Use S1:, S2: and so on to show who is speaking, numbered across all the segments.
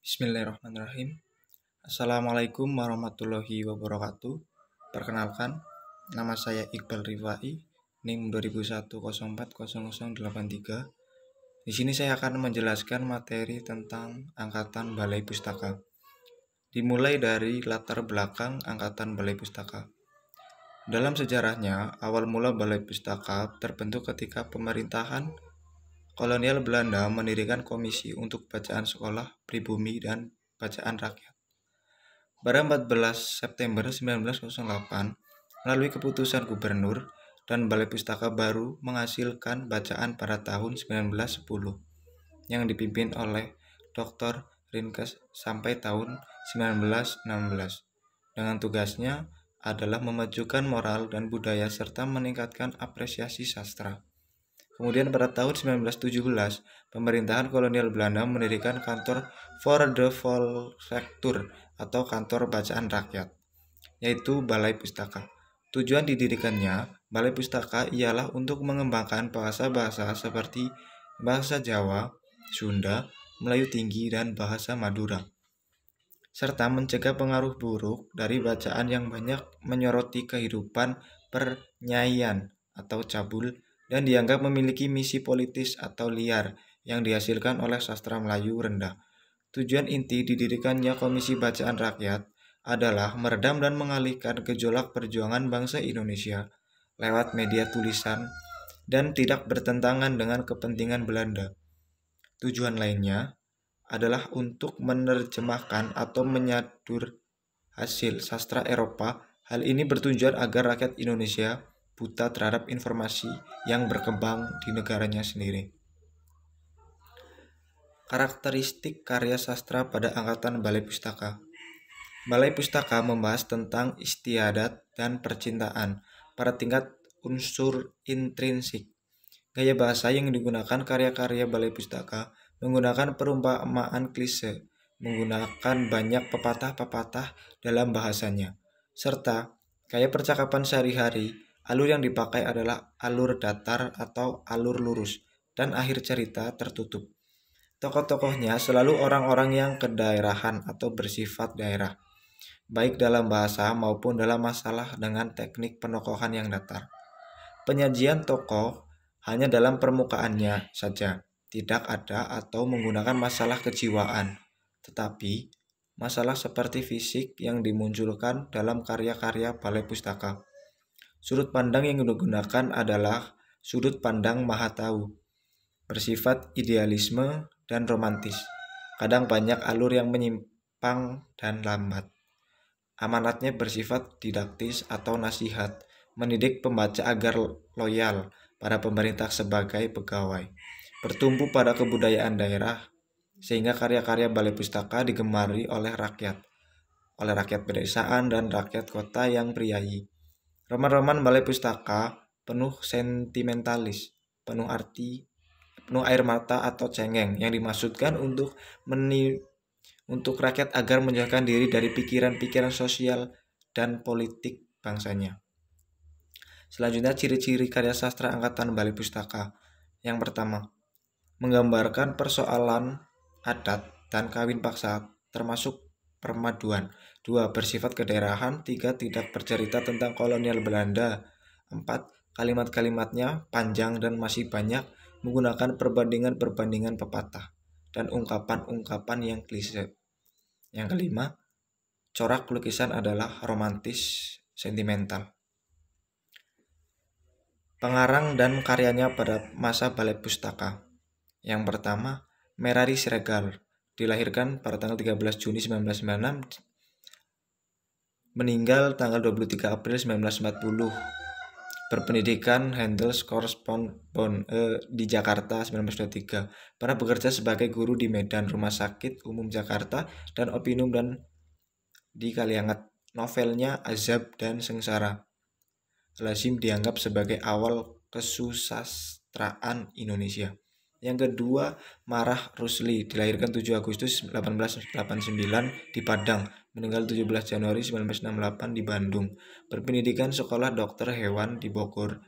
S1: Bismillahirrahmanirrahim. Assalamualaikum warahmatullahi wabarakatuh. Perkenalkan, nama saya Iqbal Rifai, NIM 2021040083. Di sini saya akan menjelaskan materi tentang Angkatan Balai Pustaka. Dimulai dari latar belakang Angkatan Balai Pustaka. Dalam sejarahnya, awal mula Balai Pustaka terbentuk ketika pemerintahan kolonial Belanda mendirikan komisi untuk bacaan sekolah pribumi dan bacaan rakyat. Pada 14 September 1908, melalui keputusan gubernur dan Balai Pustaka baru menghasilkan bacaan pada tahun 1910 yang dipimpin oleh Dr. Rinkes sampai tahun 1916. Dengan tugasnya adalah memajukan moral dan budaya serta meningkatkan apresiasi sastra. Kemudian pada tahun 1917, pemerintahan kolonial Belanda mendirikan kantor Voor de Volkslectuur atau kantor bacaan rakyat, yaitu Balai Pustaka. Tujuan didirikannya Balai Pustaka ialah untuk mengembangkan bahasa-bahasa seperti bahasa Jawa, Sunda, Melayu Tinggi, dan bahasa Madura, serta mencegah pengaruh buruk dari bacaan yang banyak menyoroti kehidupan pernyaian atau cabul dan dianggap memiliki misi politis atau liar yang dihasilkan oleh sastra Melayu rendah. Tujuan inti didirikannya Komisi Bacaan Rakyat adalah meredam dan mengalihkan gejolak perjuangan bangsa Indonesia lewat media tulisan dan tidak bertentangan dengan kepentingan Belanda. Tujuan lainnya adalah untuk menerjemahkan atau menyadur hasil sastra Eropa. Hal ini bertujuan agar rakyat Indonesia buta terhadap informasi yang berkembang di negaranya sendiri. Karakteristik karya sastra pada Angkatan Balai Pustaka. Balai Pustaka membahas tentang istiadat dan percintaan pada tingkat unsur intrinsik. Gaya bahasa yang digunakan karya-karya Balai Pustaka menggunakan perumpamaan klise, menggunakan banyak pepatah-pepatah dalam bahasanya, serta gaya percakapan sehari-hari. Alur yang dipakai adalah alur datar atau alur lurus, dan akhir cerita tertutup. Tokoh-tokohnya selalu orang-orang yang kedaerahan atau bersifat daerah, baik dalam bahasa maupun dalam masalah dengan teknik penokohan yang datar. Penyajian tokoh hanya dalam permukaannya saja, tidak ada atau menggunakan masalah kejiwaan, tetapi masalah seperti fisik yang dimunculkan dalam karya-karya Balai Pustaka. Sudut pandang yang digunakan adalah sudut pandang maha tahu, bersifat idealisme dan romantis. Kadang banyak alur yang menyimpang dan lambat. Amanatnya bersifat didaktis atau nasihat, mendidik pembaca agar loyal pada pemerintah sebagai pegawai, bertumpu pada kebudayaan daerah, sehingga karya-karya Balai Pustaka digemari oleh rakyat pedesaan dan rakyat kota yang priayi. Roman-roman Balai Pustaka penuh sentimentalis, penuh arti, penuh air mata atau cengeng yang dimaksudkan untuk rakyat agar menjauhkan diri dari pikiran-pikiran sosial dan politik bangsanya. Selanjutnya, ciri-ciri karya sastra Angkatan Balai Pustaka. Yang pertama, menggambarkan persoalan adat dan kawin paksa termasuk permaduan. 2. Bersifat kedaerahan. 3. Tidak bercerita tentang kolonial Belanda. 4. Kalimat-kalimatnya panjang dan masih banyak menggunakan perbandingan-perbandingan pepatah dan ungkapan-ungkapan yang klise. Yang kelima, corak lukisan adalah romantis sentimental. Pengarang dan karyanya pada masa Balai Pustaka. Yang pertama, Merari Siregar, dilahirkan pada tanggal 13 Juni 1996, meninggal tanggal 23 April 1940. Berpendidikan Handelskorrespondent di Jakarta 1923. Pernah bekerja sebagai guru di Medan, Rumah Sakit Umum Jakarta, dan Opinum dan di Kaliangat. Novelnya Azab dan Sengsara lazim dianggap sebagai awal kesusastraan Indonesia. Yang kedua, Marah Rusli, dilahirkan 7 Agustus 1889 di Padang, meninggal 17 Januari 1968 di Bandung. Berpendidikan Sekolah Dokter Hewan di Bogor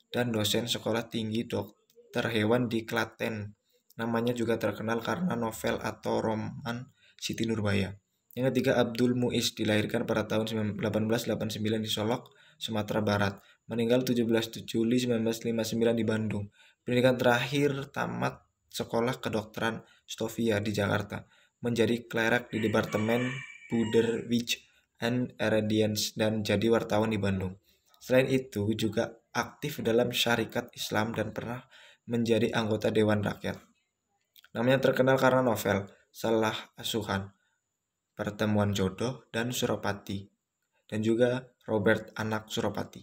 S1: dan dosen Sekolah Tinggi Dokter Hewan di Klaten. Namanya juga terkenal karena novel atau roman Siti Nurbaya. Yang ketiga, Abdul Muiz, dilahirkan pada tahun 1889 di Solok, Sumatera Barat, meninggal 17 Juli 1959 di Bandung. Pendidikan terakhir tamat Sekolah Kedokteran Stovia di Jakarta, menjadi clerk di Departemen Buderwich and Irradiance dan jadi wartawan di Bandung. Selain itu juga aktif dalam Syarikat Islam dan pernah menjadi anggota Dewan Rakyat. Namanya terkenal karena novel Salah Asuhan, Pertemuan Jodoh, dan Suropati, dan juga Robert Anak Suropati.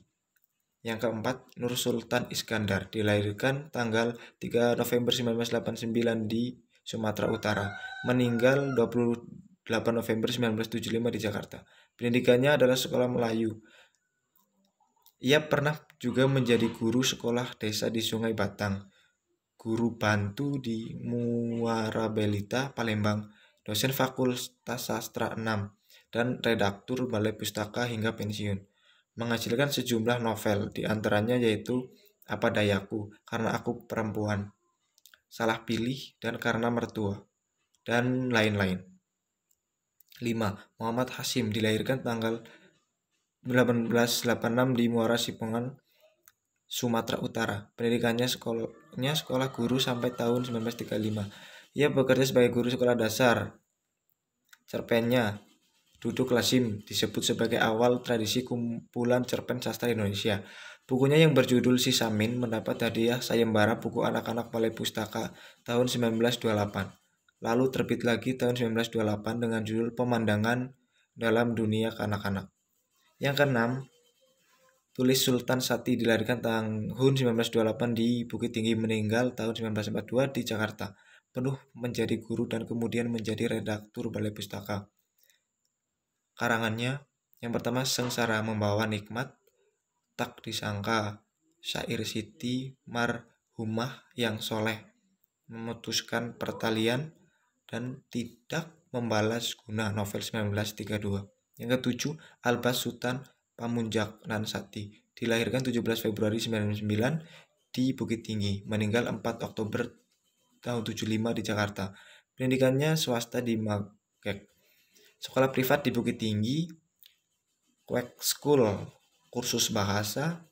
S1: Yang keempat, Nur Sultan Iskandar, dilahirkan tanggal 3 November 1989 di Sumatera Utara, meninggal 28 November 1975 di Jakarta. Pendidikannya adalah sekolah Melayu. Ia pernah juga menjadi guru sekolah desa di Sungai Batang, guru bantu di Muara Belita, Palembang, dosen Fakultas Sastra 6, dan redaktur Balai Pustaka hingga pensiun. Menghasilkan sejumlah novel, diantaranya yaitu Apa Dayaku, Karena Aku Perempuan, Salah Pilih, dan Karena Mertua, dan lain-lain. 5. Muhammad Hasyim, dilahirkan tanggal 1886 di Muara Sipongan, Sumatera Utara. Pendidikannya sekolah guru sampai tahun 1935. Ia bekerja sebagai guru sekolah dasar. Cerpennya Duduk Lazim disebut sebagai awal tradisi kumpulan cerpen sastra Indonesia. Bukunya yang berjudul Si Samin mendapat hadiah sayembara buku anak-anak Balai Pustaka tahun 1928. Lalu terbit lagi tahun 1928 dengan judul Pemandangan dalam Dunia Kanak-kanak. Yang keenam, Tulis Sultan Sati, dilahirkan tahun 1928 di Bukit Tinggi, meninggal tahun 1942 di Jakarta. Penuh menjadi guru dan kemudian menjadi redaktur Balai Pustaka. Karangannya yang pertama, Sengsara Membawa Nikmat, Tak Disangka, Syair Siti Marhumah Yang Soleh, Memutuskan Pertalian, dan Tidak Membalas Guna, novel 1932. Yang ketujuh, Albas Sultan Pamunjak dan Sati, dilahirkan 17 Februari 1999 di Bukit Tinggi, meninggal 4 Oktober tahun 75 di Jakarta. Pendidikannya swasta di Magek, sekolah privat di Bukit Tinggi, Quack School, kursus bahasa,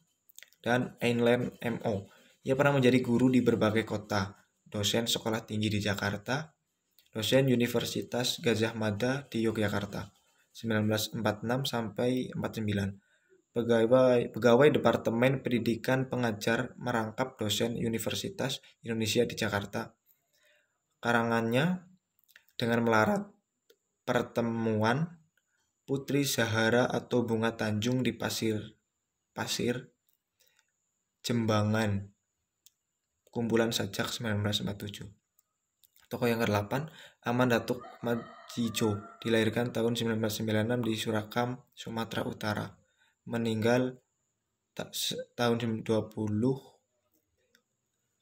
S1: dan Einland MO. Ia pernah menjadi guru di berbagai kota, dosen sekolah tinggi di Jakarta, dosen Universitas Gadjah Mada di Yogyakarta, 1946 sampai 49. Pegawai Departemen Pendidikan Pengajar merangkap dosen Universitas Indonesia di Jakarta. Karangannya Dengan Melarat, Pertemuan, Putri Zahara atau Bunga Tanjung di Pasir, Jembangan, kumpulan sajak 1947. Tokoh yang ke-8, Aman Datuk Madjijo, dilahirkan tahun 1996 di Surakam, Sumatera Utara, meninggal tahun 20.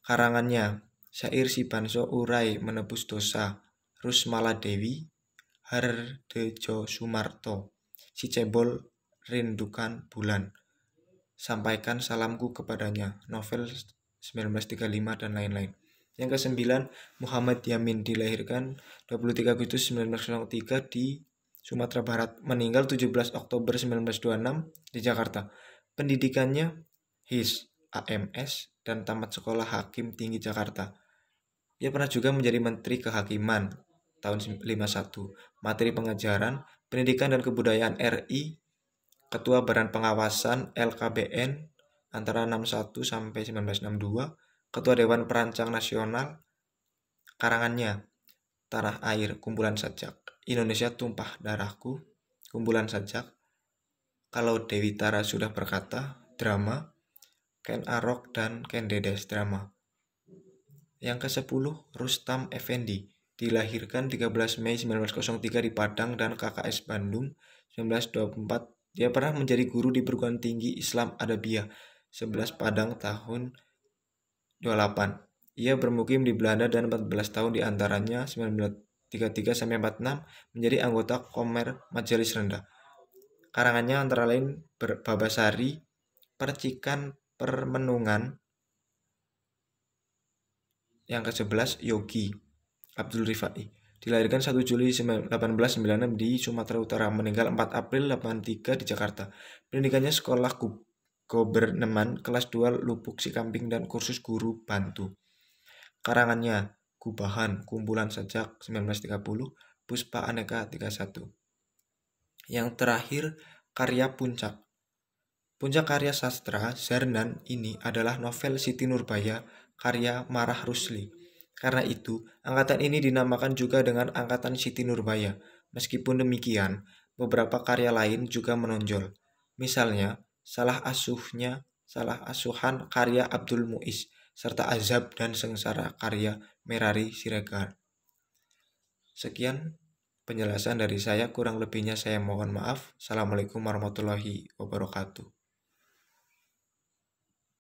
S1: Karangannya Syair Si Banso Urai Menebus Dosa, Rusmala Dewi, Hardejo Sumarto, Si Cebol Rindukan Bulan, Sampaikan Salamku Kepadanya, novel 1935, dan lain-lain. Yang ke-9, Muhammad Yamin, dilahirkan 23 Agustus 1903 di Sumatera Barat, meninggal 17 Oktober 1926 di Jakarta. Pendidikannya HIS, AMS, dan tamat Sekolah Hakim Tinggi Jakarta. Ia pernah juga menjadi Menteri Kehakiman tahun 51, materi pengajaran, pendidikan dan kebudayaan RI, Ketua Badan Pengawasan LKBN antara 61 sampai 1962, Ketua Dewan Perancang Nasional. Karangannya Tanah Air, kumpulan sajak, Indonesia Tumpah Darahku, kumpulan sajak, Kalau Dewi Tara Sudah Berkata, drama, Ken Arok dan Ken Dedes, drama. Yang ke-10, Rustam Effendi, dilahirkan 13 Mei 1903 di Padang dan KKS Bandung 1924. Dia pernah menjadi guru di Perguruan Tinggi Islam Adabiyah 11 Padang tahun 28. Ia bermukim di Belanda dan 14 tahun diantaranya 1933 sampai 46 menjadi anggota Komer Majelis Rendah. Karangannya antara lain Babasari, Percikan Permenungan. Yang ke-11, Yogi Abdul Rifai, Dilahirkan 1 Juli 1896 di Sumatera Utara, meninggal 4 April 83 di Jakarta. Pendidikannya sekolah Goberneman kelas 2 Lubuk Sikamping dan kursus guru bantu. Karangannya Gubahan, Kumpulan Sajak 1930, Puspa Aneka 31. Yang terakhir, karya Puncak. Puncak karya sastra Zarnan ini adalah novel Siti Nurbaya karya Marah Rusli. Karena itu, angkatan ini dinamakan juga dengan Angkatan Siti Nurbaya. Meskipun demikian, beberapa karya lain juga menonjol. Misalnya, Salah Asuhan karya Abdul Muiz, serta Azab dan Sengsara karya Merari Siregar. Sekian penjelasan dari saya, kurang lebihnya saya mohon maaf. Assalamualaikum warahmatullahi wabarakatuh.